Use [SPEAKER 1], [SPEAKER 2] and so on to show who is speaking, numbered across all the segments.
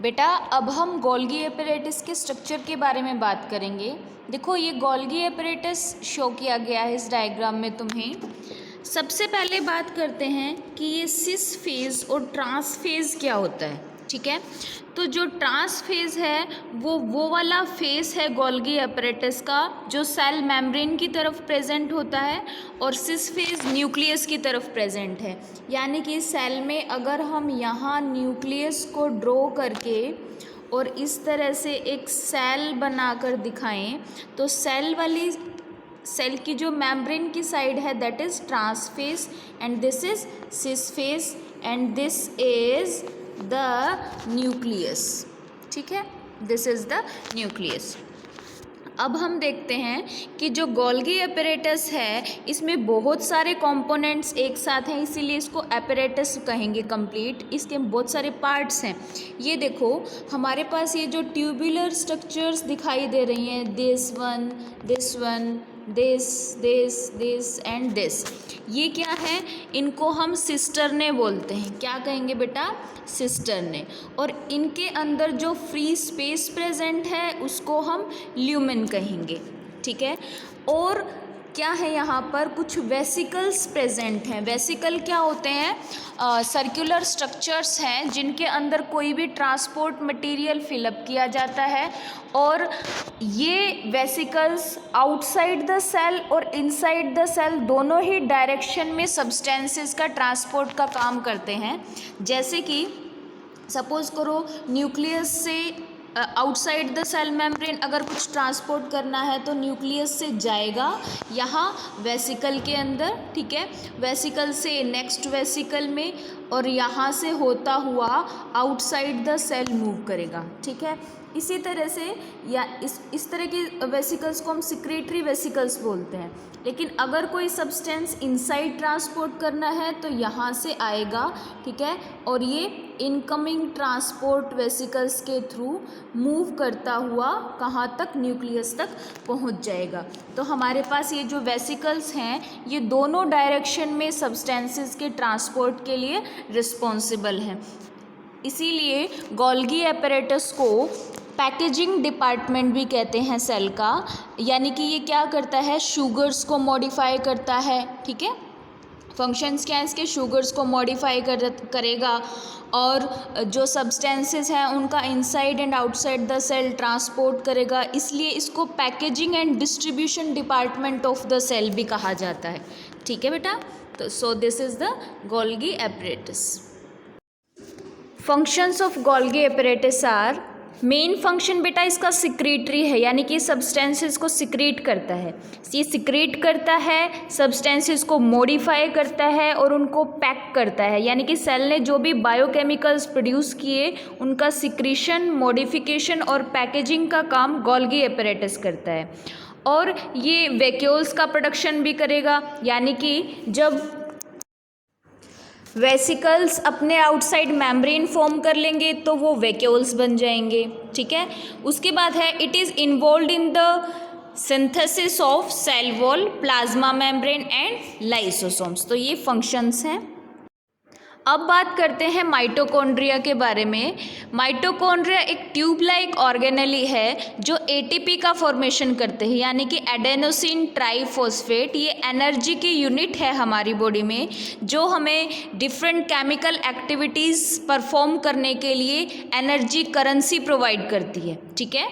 [SPEAKER 1] बेटा अब हम गोल्गी एपरेटस के स्ट्रक्चर के बारे में बात करेंगे। देखो ये गोल्गी एपरेटस शो किया गया है इस डायग्राम में तुम्हें। सबसे पहले बात करते हैं कि ये सिस फेज और ट्रांस फेज क्या होता है। ठीक है, तो जो ट्रांस फेज है वो वाला फेज है गोल्गी एपरेटस का जो सेल मेम्ब्रेन की तरफ प्रेजेंट होता है, और सिस फेज न्यूक्लियस की तरफ प्रेजेंट है। यानी कि सेल में अगर हम यहाँ न्यूक्लियस को ड्रॉ करके और इस तरह से एक सेल बनाकर दिखाएं तो सेल की जो मेम्ब्रेन की साइड है that is trans phase and this is cis phase and this is the nucleus. ठीक है, दिस इज द न्यूक्लियस। अब हम देखते हैं कि जो गोल्गी एपरेटस है इसमें बहुत सारे कंपोनेंट्स एक साथ हैं, इसीलिए इसको एपरेटस कहेंगे कंप्लीट। इसके बहुत सारे पार्ट्स हैं। ये देखो हमारे पास ये जो ट्यूबुलर स्ट्रक्चर्स दिखाई दे रही हैं, this one, this one, this and this, ये क्या है? इनको हम सिस्टर्ने बोलते हैं। क्या कहेंगे बेटा? सिस्टर्ने। और इनके अंदर जो फ्री स्पेस प्रेजेंट है उसको हम ल्यूमेन कहेंगे। ठीक है, और क्या है यहाँ पर कुछ वेसिकल्स प्रेजेंट हैं। वेसिकल क्या होते हैं? सर्कुलर स्ट्रक्चर्स हैं जिनके अंदर कोई भी ट्रांसपोर्ट मटेरियल फिलअप किया जाता है, और ये वेसिकल्स आउटसाइड द सेल और इनसाइड द सेल दोनों ही डायरेक्शन में सब्सटेंसेस का ट्रांसपोर्ट का काम करते हैं। जैसे कि सपोज करो न्यूक्लियस से आउटसाइड द सेल मेम्ब्रेन अगर कुछ ट्रांसपोर्ट करना है तो न्यूक्लियस से जाएगा यहाँ वेसिकल के अंदर। ठीक है, वेसिकल से नेक्स्ट वेसिकल में, और यहाँ से होता हुआ आउटसाइड द सेल मूव करेगा। ठीक है, इसी तरह से या इस तरह के वेसिकल्स को हम सिक्रेटरी वेसिकल्स बोलते हैं। लेकिन अगर कोई सब्सटेंस इनसाइड ट्रांसपोर्ट करना है तो यहाँ से आएगा। ठीक है, और ये इनकमिंग ट्रांसपोर्ट वेसिकल्स के थ्रू मूव करता हुआ कहाँ तक? न्यूक्लियस तक पहुँच जाएगा। तो हमारे पास ये जो वेसिकल्स हैं ये दोनों डायरेक्शन में सब्सटेंसेस के ट्रांसपोर्ट के लिए रिस्पॉन्सिबल हैं। इसीलिए गोल्गी एपरेटस को पैकेजिंग डिपार्टमेंट भी कहते हैं सेल का। यानी कि ये क्या करता है? शुगर्स को मॉडिफाई करता है। ठीक है, फंक्शंस क्या है इसके? शुगर्स को मॉडिफाई करेगा, और जो सब्सटेंसेस हैं उनका inside and outside the cell transport करेगा। इसलिए इसको packaging and distribution department of the cell भी कहा जाता है। ठीक है बेटा, तो so this is the Golgi apparatus. Functions of Golgi apparatus are, main function बेटा इसका सिक्रेटरी है, यानी कि सब्सटेंसेस को सिक्रेट करता है। ये सिक्रेट करता है, सब्सटेंसेस को मॉडिफाई करता है और उनको पैक करता है। यानी कि सेल ने जो भी बायोकेमिकल्स प्रोड्यूस किए उनका सिक्रीशन, मॉडिफिकेशन और पैकेजिंग का काम गोल्गी एपरेटस करता है। और ये वैक्यूल्स का प्रोडक्शन भी करेगा। यानी कि जब वेसिकल्स अपने आउटसाइड मेम्ब्रेन फॉर्म कर लेंगे तो वो वैक्यूल्स बन जाएंगे। ठीक है, उसके बाद है it is involve in the synthesis of cell wall, plasma membrane and lysosomes. तो ये फंक्शंस हैं। अब बात करते हैं माइटोकॉन्ड्रिया के बारे में। माइटोकॉन्ड्रिया एक ट्यूब लाइक ऑर्गेनेली है जो एटीपी का फॉर्मेशन करते हैं, यानी कि एडेनोसिन ट्राइफॉस्फेट। ये एनर्जी की यूनिट है हमारी बॉडी में जो हमें डिफरेंट केमिकल एक्टिविटीज़ परफॉर्म करने के लिए एनर्जी करेंसी प्रोवाइड करती है। ठीक है,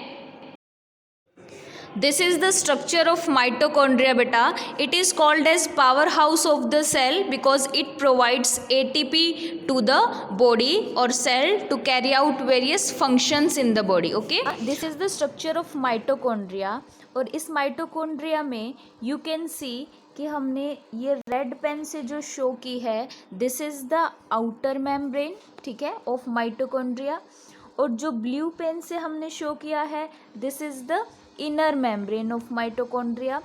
[SPEAKER 1] this is the structure of mitochondria beta. It is called as powerhouse of the cell because it provides ATP to the body or cell to carry out various functions in the body. Okay, this is the structure of mitochondria. और इस mitochondria में you can see कि हमने ये red pen से जो show की है, this is the outer membrane. ठीक है, ऑफ माइटोकॉन्ड्रिया। और जो ब्लू पेन से हमने शो किया है this is the inner membrane of mitochondria.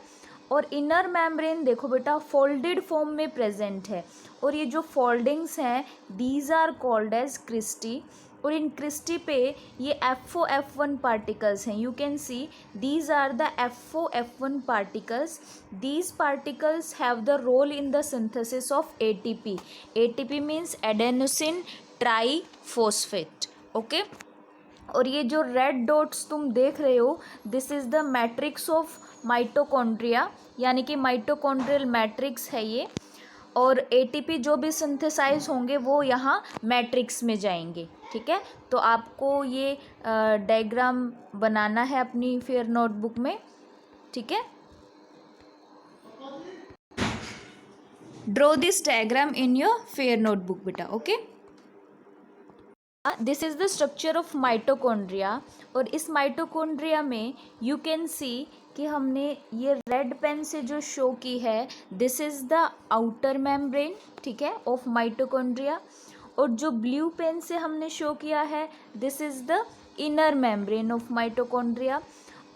[SPEAKER 1] और इनर मेम्ब्रेन देखो बेटा फोल्डेड फॉर्म में प्रेजेंट है, और ये जो फोल्डिंग्स हैं these are called as cristae. और इन क्रिस्टी पे ये FOF1 पार्टिकल्स हैं। You can see these are the FOF1 particles. These particles have the role in the synthesis of ATP. ATP means adenosine triphosphate. Okay, और ये जो red dots तुम देख रहे हो, this is the matrix of mitochondria, यानी कि mitochondrial matrix है ये। और एटीपी जो भी सिंथेसाइज होंगे वो यहाँ मैट्रिक्स में जाएंगे। ठीक है, तो आपको ये डायग्राम बनाना है अपनी फेयर नोटबुक में। ठीक है, draw this diagram in your fair notebook बेटा। Okay, this is the structure of mitochondria. और इस माइटोकॉन्ड्रिया में यू कैन सी कि हमने ये रेड पेन से जो शो की है, this is the outer membrane, ठीक है, ऑफ माइटोकॉन्ड्रिया। और जो ब्लू पेन से हमने शो किया है, this is the inner membrane of mitochondria.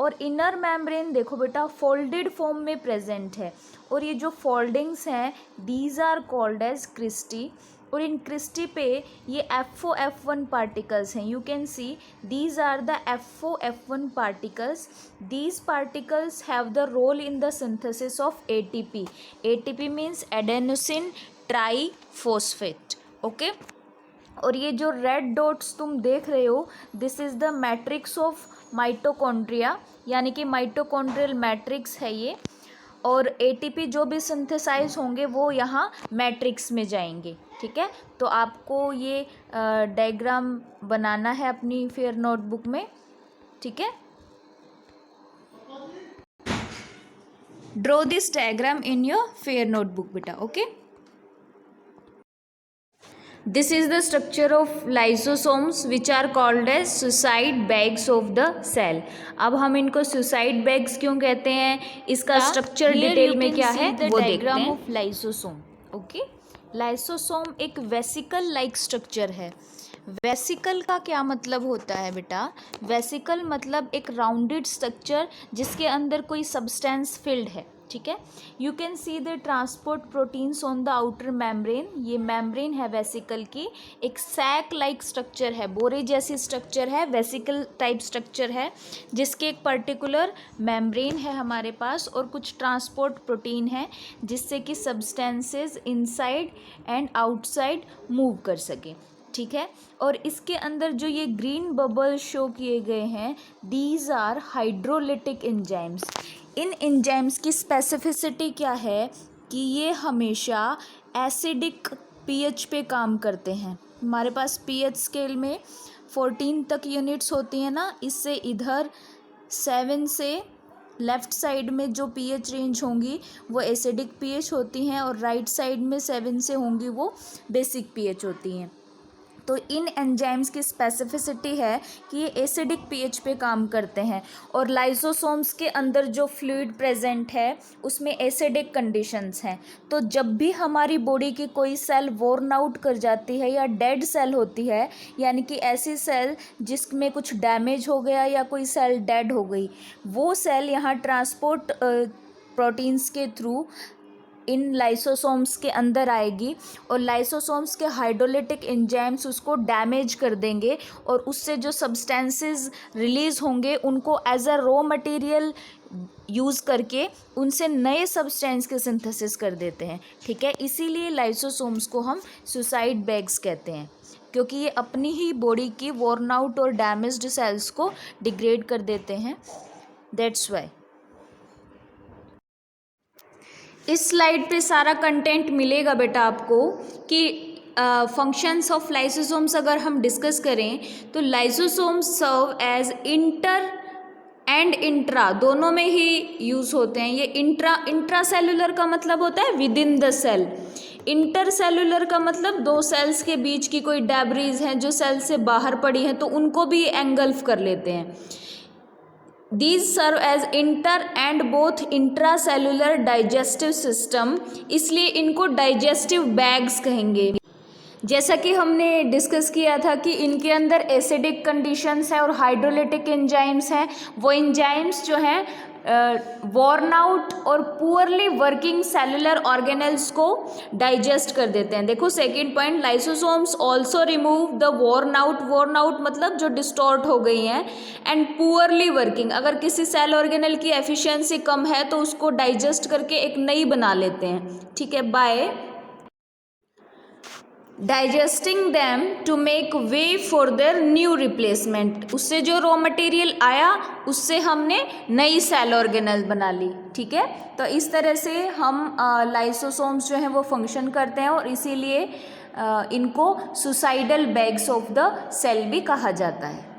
[SPEAKER 1] और इनर मेम्ब्रेन देखो बेटा फोल्डेड फॉर्म में प्रेजेंट है, और ये जो फोल्डिंग्स हैं these are called as cristae. और इन क्रिस्टी पे ये FOF1 पार्टिकल्स हैं। You can see these are the FOF1 particles. These particles have the role in the synthesis of ATP। ATP means adenosine triphosphate. Okay, और ये जो red dots तुम देख रहे हो, this is the matrix of mitochondria, यानी कि mitochondrial matrix है ये। और ATP जो भी सिंथेसाइज होंगे वो यहाँ मैट्रिक्स में जाएंगे। ठीक है, तो आपको ये डायग्राम बनाना है अपनी फेयर नोटबुक में। ठीक है, draw this diagram in your fair notebook बेटा। Okay, this is the structure of lysosomes which are called as suicide bags of the cell. अब हम इनको सुसाइड बैग्स क्यों कहते हैं, इसका स्ट्रक्चर डिटेल में क्या है वो देखते हैं। Of lysosome. ओके, लाइसोसोम एक वेसिकल लाइक स्ट्रक्चर है। वेसिकल का क्या मतलब होता है बेटा, वेसिकल मतलब एक राउंडेड स्ट्रक्चर जिसके अंदर कोई सब्सटेंस फिल्ड है। ठीक है, you can see the transport proteins on the outer membrane. ये मेम्ब्रेन है वेसिकल की, एक सैक लाइक स्ट्रक्चर है, बोरे जैसी स्ट्रक्चर है, वेसिकल टाइप स्ट्रक्चर है, जिसके एक पर्टिकुलर मेम्ब्रेन है हमारे पास और कुछ ट्रांसपोर्ट प्रोटीन है जिससे कि substances inside and outside move कर सके। ठीक है, और इसके अंदर जो ये ग्रीन बबल शो किए गए हैं, दीज आर हाइड्रोलिटिक एंजाइम्स। इन एंजाइम्स की स्पेसिफिसिटी क्या है कि ये हमेशा एसिडिक pH पे काम करते हैं। हमारे पास pH स्केल में 14 तक यूनिट्स होती हैं ना, इससे इधर 7 से लेफ़्ट साइड में जो pH रेंज होंगी वो एसिडिक pH होती हैं, और राइट साइड में 7 से होंगी वो बेसिक pH होती हैं। तो इन एंजाइम्स की स्पेसिफिसिटी है कि ये एसिडिक pH पे काम करते हैं, और लाइसोसोम्स के अंदर जो फ्लूइड प्रेजेंट है उसमें एसिडिक कंडीशंस हैं। तो जब भी हमारी बॉडी की कोई सेल वॉर्न आउट कर जाती है या डेड सेल होती है, यानी कि ऐसी सेल जिसमें कुछ डैमेज हो गया या कोई सेल डेड हो गई, वो सेल यहाँ ट्रांसपोर्ट प्रोटीन्स के थ्रू इन लाइसोसोम्स के अंदर आएगी, और लाइसोसोम्स के हाइड्रोलिटिक एंजाइम्स उसको डैमेज कर देंगे, और उससे जो सब्सटेंसेस रिलीज़ होंगे उनको as a raw material use करके उनसे नए सब्सटेंस के सिंथेसिस कर देते हैं। ठीक है, इसीलिए लाइसोसोम्स को हम सुसाइड बैग्स कहते हैं, क्योंकि ये अपनी ही बॉडी की वॉर्न आउट और डैमेज्ड सेल्स को डिग्रेड कर देते हैं। दैट्स वाई इस स्लाइड पे सारा कंटेंट मिलेगा बेटा आपको कि फंक्शंस ऑफ लाइसोसोम्स अगर हम डिस्कस करें तो lysosomes serve as inter and intra, दोनों में ही यूज़ होते हैं। ये इंट्रा सेलुलर का मतलब होता है within the cell, intercellular का मतलब दो सेल्स के बीच की कोई डेब्रीज हैं जो सेल से बाहर पड़ी हैं तो उनको भी एंगल्फ कर लेते हैं। These serve as inter and both intracellular digestive system, इसलिए इनको digestive bags कहेंगे। जैसा कि हमने डिस्कस किया था कि इनके अंदर एसिडिक कंडीशंस हैं और हाइड्रोलिटिक एंजाइम्स हैं। वो एंजाइम्स जो हैं वॉर्न आउट और पुअरली वर्किंग सेलुलर ऑर्गेनेल्स को डाइजेस्ट कर देते हैं। देखो second point, lysosomes also remove the worn out मतलब जो डिस्टॉर्ट हो गई हैं, एंड पुअरली वर्किंग, अगर किसी सेल ऑर्गेनेल की एफिशिएंसी कम है तो उसको डाइजेस्ट करके एक नई बना लेते हैं। ठीक है, by. Digesting them to make way for their new replacement. उससे जो रॉ मटेरियल आया उससे हमने नई सेल ऑर्गेनेल बना ली। ठीक है, तो इस तरह से हम लाइसोसोम्स जो हैं वो फंक्शन करते हैं और इसीलिए इनको suicidal bags of the cell भी कहा जाता है।